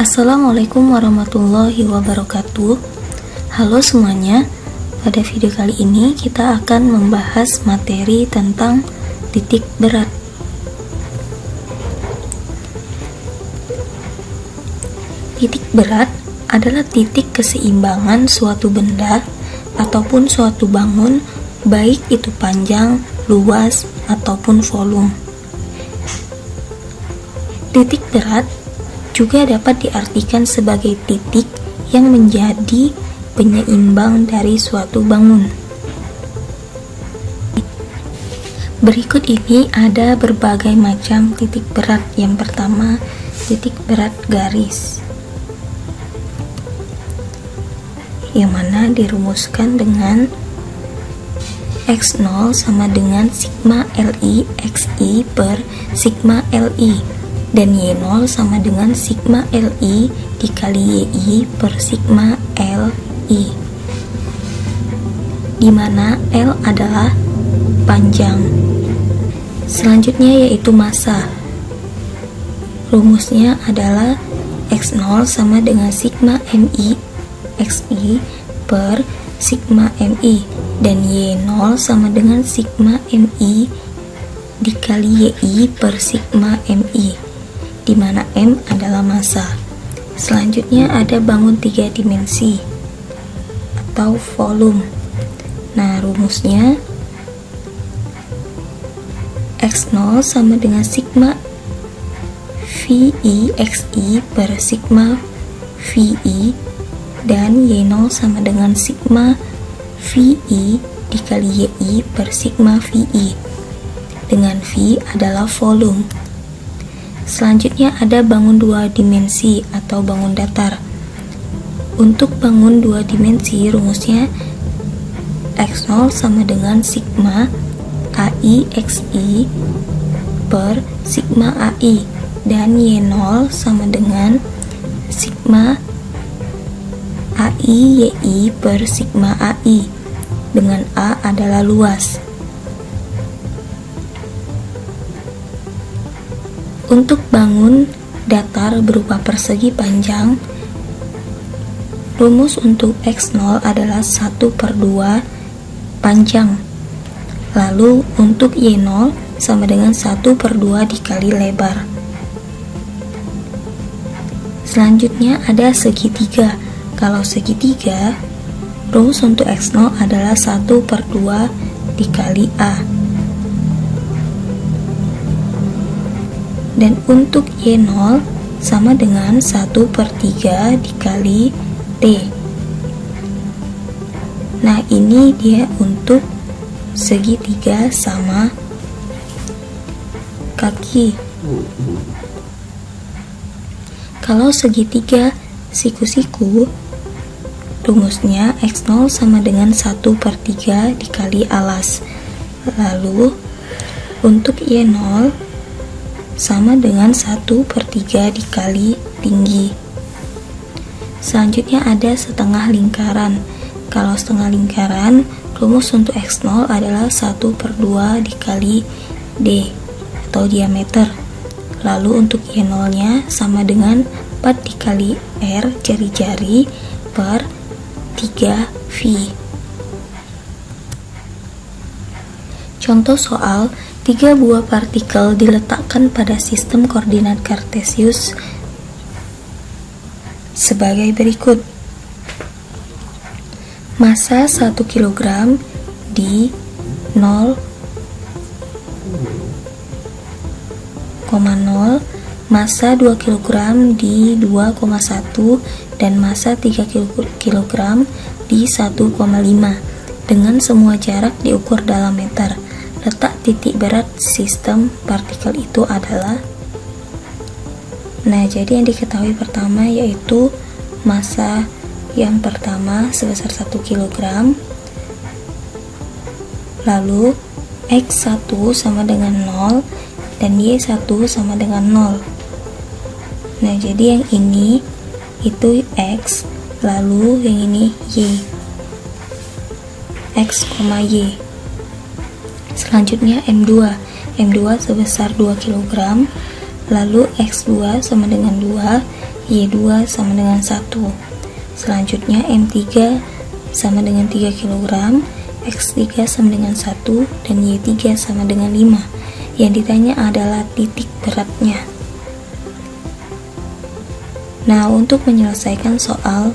Assalamualaikum warahmatullahi wabarakatuh. Halo semuanya, pada video kali ini kita akan membahas materi tentang titik berat. Titik berat adalah titik keseimbangan suatu benda ataupun suatu bangun, baik itu panjang, luas, ataupun volume. Titik berat juga dapat diartikan sebagai titik yang menjadi penyeimbang dari suatu bangun. Berikut ini ada berbagai macam titik berat. Yang pertama, titik berat garis, yang mana dirumuskan dengan X0 sama dengan sigma Li Xi per sigma Li, dan Y0 sama dengan sigma Li dikali Yi per sigma Li, di mana L adalah panjang. Selanjutnya yaitu massa. Rumusnya adalah X0 sama dengan sigma Mi Xi per sigma Mi, dan Y0 sama dengan sigma Mi dikali Yi per sigma Mi, di mana M adalah massa. Selanjutnya ada bangun 3 dimensi atau volume. Nah, rumusnya X0 sama dengan sigma Vi Xi per sigma Vi, dan Y0 sama dengan sigma Vi dikali Yi per sigma Vi, dengan V adalah volume. Selanjutnya ada bangun 2 dimensi atau bangun datar. Untuk bangun 2 dimensi rumusnya X0 sama dengan sigma Ai Xi per sigma Ai, dan Y0 sama dengan sigma Ai Yi per sigma Ai, dengan A adalah luas. Untuk bangun datar berupa persegi panjang, rumus untuk X0 adalah 1/2 panjang. Lalu untuk Y0 sama dengan 1/2 dikali lebar. Selanjutnya ada segitiga. Kalau segitiga, rumus untuk X0 adalah 1/2 dikali A. Dan untuk Y0 sama dengan 1/3 dikali T. Nah, ini dia untuk segitiga sama kaki. Kalau segitiga siku-siku, rumusnya X0 sama dengan 1/3 dikali alas. Lalu untuk Y0 sama dengan 1/3 dikali tinggi. Selanjutnya ada setengah lingkaran. Kalau setengah lingkaran, rumus untuk X0 adalah 1/2 dikali D atau diameter. Lalu untuk Y0 nya sama dengan 4 dikali R jari-jari per 3V. Contoh soal, 3 buah partikel diletakkan pada sistem koordinat kartesius sebagai berikut. Massa 1 kg di 0,0, massa 2 kg di 2,1, dan massa 3 kg di 1,5, dengan semua jarak diukur dalam meter. Letak titik berat sistem partikel itu adalah, nah, jadi yang diketahui pertama yaitu massa yang pertama sebesar 1 kg, lalu X1 sama dengan 0 dan Y1 sama dengan 0. Nah, jadi yang ini itu X, lalu yang ini Y, X, Y. Selanjutnya M2 sebesar 2 kg, lalu X2 sama dengan 2, Y2 sama dengan 1. Selanjutnya M3 sama dengan 3 kg, X3 sama dengan 1, dan Y3 sama dengan 5. Yang ditanya adalah titik beratnya. Nah, untuk menyelesaikan soal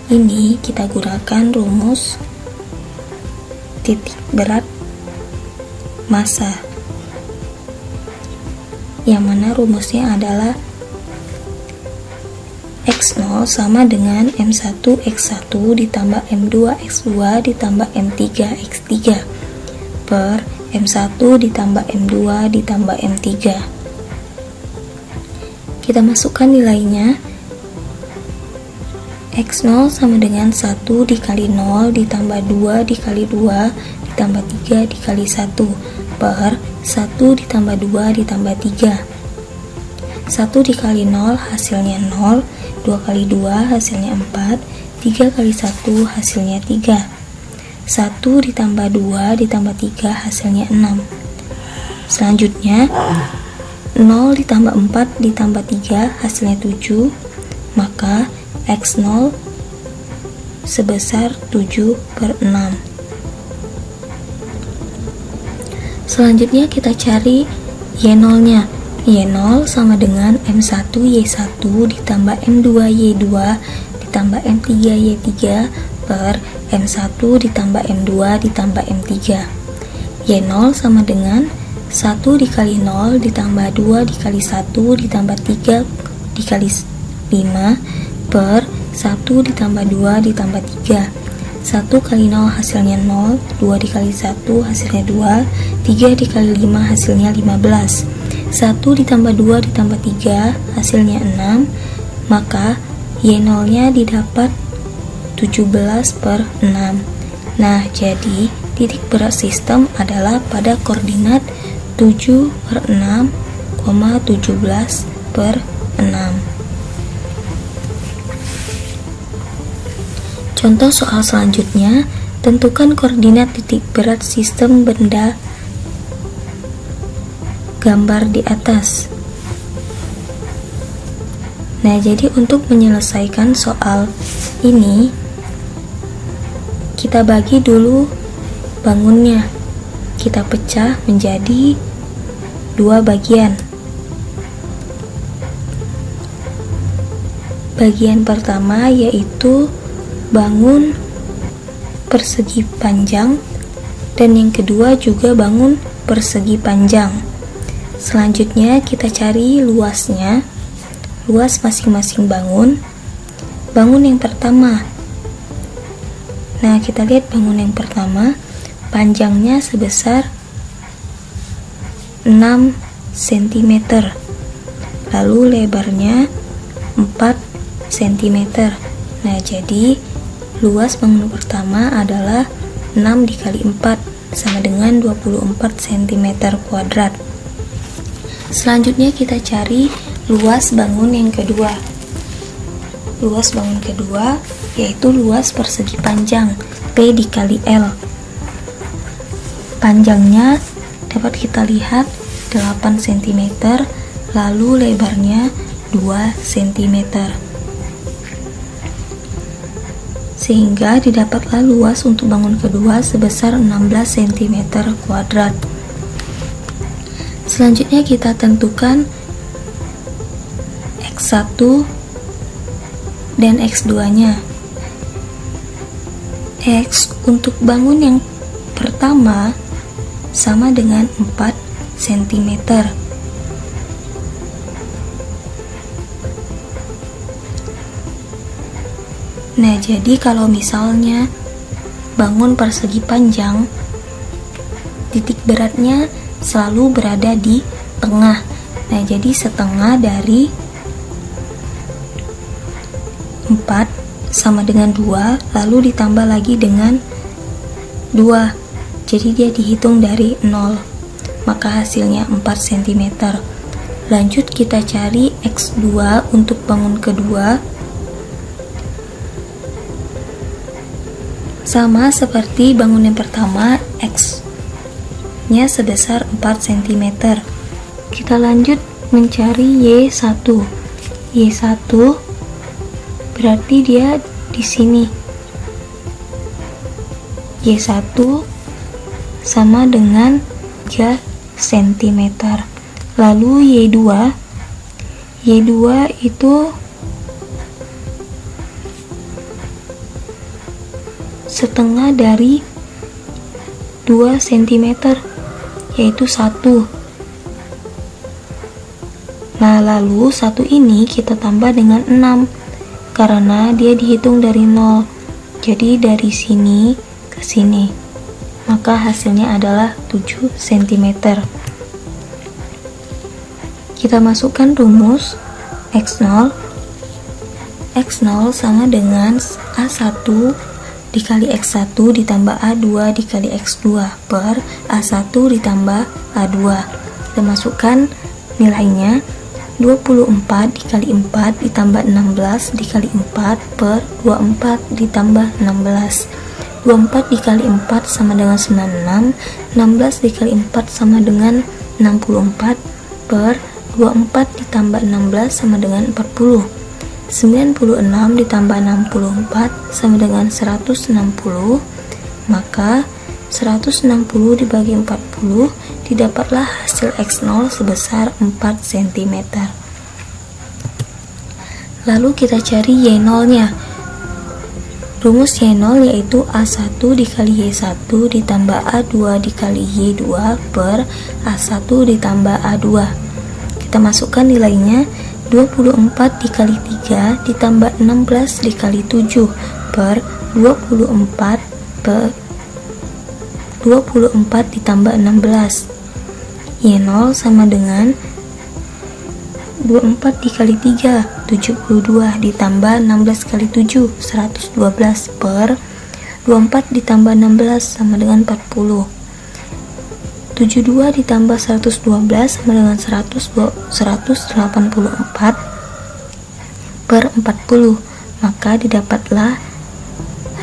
ini kita gunakan rumus titik berat massa, yang mana rumusnya adalah X0 sama dengan M1 X1 ditambah M2 X2 ditambah M3 X3 per M1 ditambah M2 ditambah M3. Kita masukkan nilainya. X0 sama dengan 1 dikali 0 ditambah 2 dikali 2 ditambah 3 dikali 1 per 1 ditambah 2 ditambah 3. 1 dikali 0 hasilnya 0, 2 kali 2 hasilnya 4, 3 kali 1 hasilnya 3. 1 ditambah 2 ditambah 3 hasilnya 6. Selanjutnya 0 ditambah 4 ditambah 3 hasilnya 7, maka X0 sebesar 7 per 6. Selanjutnya kita cari Y0 nya. Y0 sama dengan M1 Y1 ditambah M2 Y2 ditambah M3 Y3 per M1 ditambah M2 ditambah M3. Y0 sama dengan 1 dikali 0 ditambah 2 dikali 1 ditambah 3 dikali 5 per 1 ditambah 2 ditambah 3. 1 kali 0 hasilnya 0, 2 dikali 1 hasilnya 2, 3 dikali 5 hasilnya 15. 1 ditambah 2 ditambah 3 hasilnya 6, maka Y0 nya didapat 17 per 6. Nah, jadi titik berat sistem adalah pada koordinat 7 per 6, 17 per 6. Contoh soal selanjutnya, tentukan koordinat titik berat sistem benda gambar di atas. Nah, jadi untuk menyelesaikan soal ini, kita bagi dulu bangunnya. Kita pecah menjadi 2 bagian. Bagian pertama yaitu bangun persegi panjang, dan yang kedua juga bangun persegi panjang. Selanjutnya kita cari luasnya, luas masing-masing bangun. Bangun yang pertama, nah kita lihat bangun yang pertama, panjangnya sebesar 6 cm, lalu lebarnya 4 cm. Nah, jadi luas bangun pertama adalah 6 dikali 4 sama dengan 24 cm kuadrat. Selanjutnya kita cari luas bangun yang kedua. Luas bangun kedua yaitu luas persegi panjang, P dikali L. Panjangnya dapat kita lihat 8 cm, lalu lebarnya 2 cm. Sehingga didapatlah luas untuk bangun kedua sebesar 16 cm kuadrat. Selanjutnya kita tentukan X1 dan X2 nya. X untuk bangun yang pertama sama dengan 4 cm. Nah, jadi kalau misalnya bangun persegi panjang, titik beratnya selalu berada di tengah. Nah, jadi setengah dari 4 sama dengan 2, lalu ditambah lagi dengan 2. Jadi dia dihitung dari 0. Maka hasilnya 4 cm. Lanjut kita cari X2 untuk bangun kedua. Sama seperti bangun yang pertama, X nya sebesar 4 cm. Kita lanjut mencari Y1. Y1 berarti dia di sini. Y1 sama dengan 3 cm. Lalu Y2 itu setengah dari 2 cm, yaitu 1. Nah, lalu 1 ini kita tambah dengan 6 karena dia dihitung dari 0. Jadi dari sini ke sini, maka hasilnya adalah 7 cm. Kita masukkan rumus X0 sama dengan A1 dikali X1 ditambah A2 dikali X2 per A1 ditambah A2. Kita masukkan nilainya 24 dikali 4 ditambah 16 dikali 4 per 24 ditambah 16. 24 dikali 4 sama dengan 96, 16 dikali 4 sama dengan 64 per 24 ditambah 16 sama dengan 40. 96 ditambah 64 sama dengan 160, maka 160 dibagi 40 didapatlah hasil X0 sebesar 4 cm. Lalu kita cari Y0 nya. Rumus Y0 yaitu A1 dikali Y1 ditambah A2 dikali Y2 per A1 ditambah A2. Kita masukkan nilainya 24 dikali 3 ditambah 16 dikali 7 per 24 ditambah 16. Y0 sama dengan 24 dikali 3 72 ditambah 16 kali 7 112 per 24 ditambah 16 sama dengan 40. 72 ditambah 112 sama dengan 184 per 40, maka didapatlah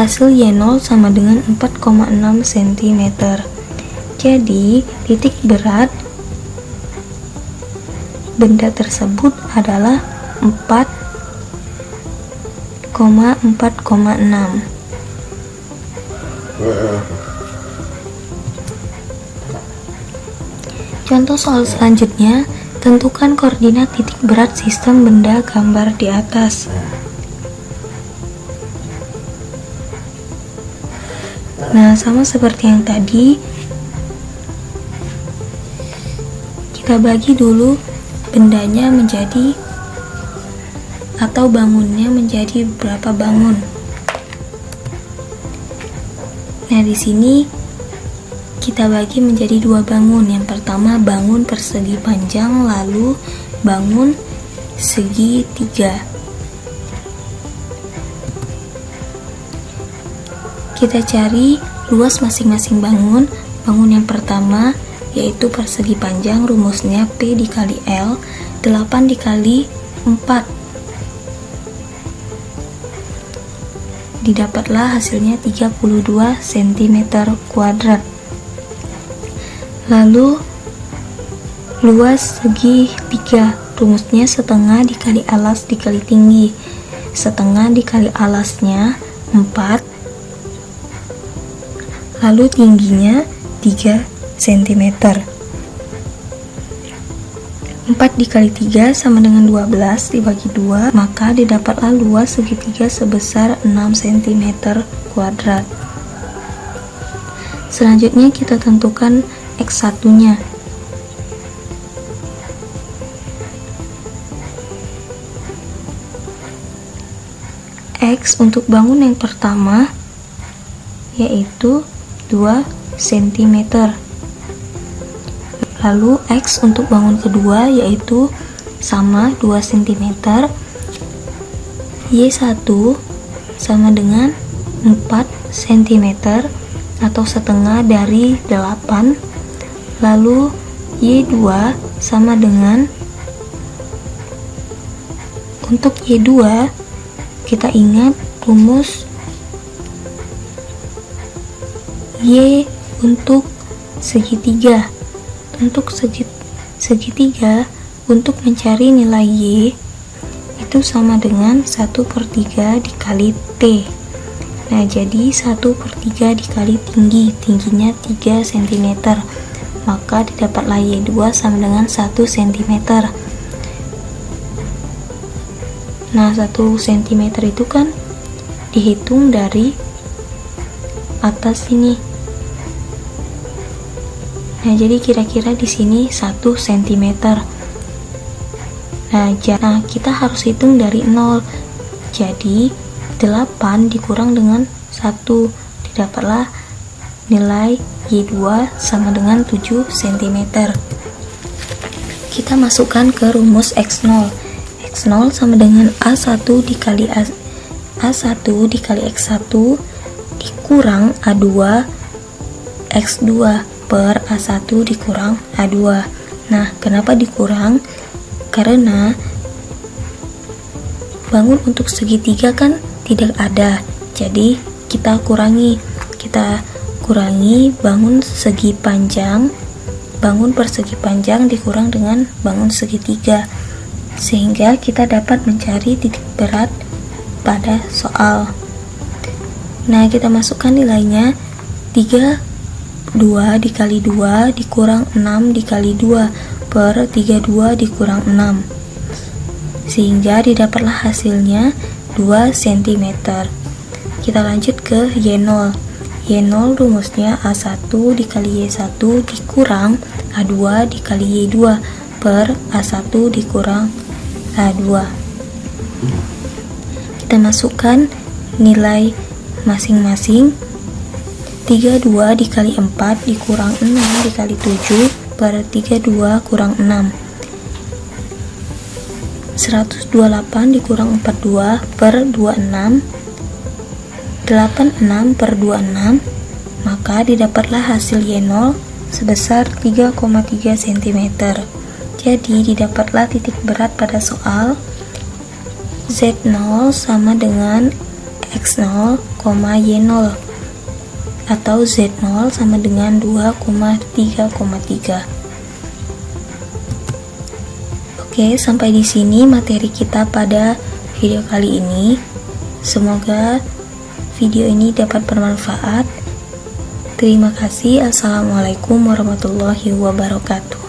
hasil Y0 sama dengan 4,6 cm. Jadi titik berat benda tersebut adalah 4,6. Contoh soal selanjutnya, tentukan koordinat titik berat sistem benda gambar di atas. Nah, sama seperti yang tadi, kita bagi dulu bendanya menjadi atau bangunnya menjadi berapa bangun. Nah, di sini kita bagi menjadi 2 bangun. Yang pertama bangun persegi panjang, lalu bangun segi 3. Kita cari luas masing-masing bangun. Bangun yang pertama yaitu persegi panjang, rumusnya P dikali L, 8 dikali 4. Didapatlah hasilnya 32 cm². Lalu luas segi 3, rumusnya setengah dikali alas dikali tinggi. Setengah dikali alasnya 4, lalu tingginya 3 cm. 4 dikali 3 sama dengan 12 dibagi 2, maka didapatlah luas segitiga sebesar 6 cm². Selanjutnya kita tentukan X1 nya. X untuk bangun yang pertama yaitu 2 cm. Lalu X untuk bangun kedua yaitu sama 2 cm. Y1 sama dengan 4 cm atau setengah dari 8. Lalu Y2 sama dengan, untuk Y2 kita ingat rumus Y untuk segitiga. Untuk segitiga untuk mencari nilai Y itu sama dengan 1/3 dikali T. Nah, jadi 1/3 dikali tingginya 3 cm, maka didapatlah Y2 sama dengan 1 cm. Nah, 1 cm itu kan dihitung dari atas ini. Nah, jadi kira-kira di sini 1 cm. Nah, kita harus hitung dari 0. Jadi 8 dikurang dengan 1, didapatlah nilai Y2 sama dengan 7 cm. Kita masukkan ke rumus X0. X0 sama dengan A1 dikali A1 dikali X1 dikurang A2 X2 per A1 dikurang A2. Nah, kenapa dikurang? Karena bangun untuk segitiga kan tidak ada, jadi kita kurangi bangun persegi panjang dikurang dengan bangun segitiga, sehingga kita dapat mencari titik berat pada soal. Nah, kita masukkan nilainya 32 dikali 2 dikurang 6 dikali 2 per 32 dikurang 6, sehingga didapatlah hasilnya 2 cm. Kita lanjut ke Y0. Y0 rumusnya A1 dikali Y1 dikurang A2 dikali Y2 per A1 dikurang A2. Kita masukkan nilai masing-masing. 32 dikali 4 dikurang 6 dikali 7 per 32 kurang 6. 128 dikurang 42 per 26. 86 per 26, maka didapatlah hasil Y0 sebesar 3,3 cm. Jadi didapatlah titik berat pada soal Z0 sama dengan X0, Y0, atau Z0 sama dengan 2,3,3. Oke, sampai di sini materi kita pada video kali ini. Semoga video ini dapat bermanfaat. Terima kasih. Assalamualaikum warahmatullahi wabarakatuh.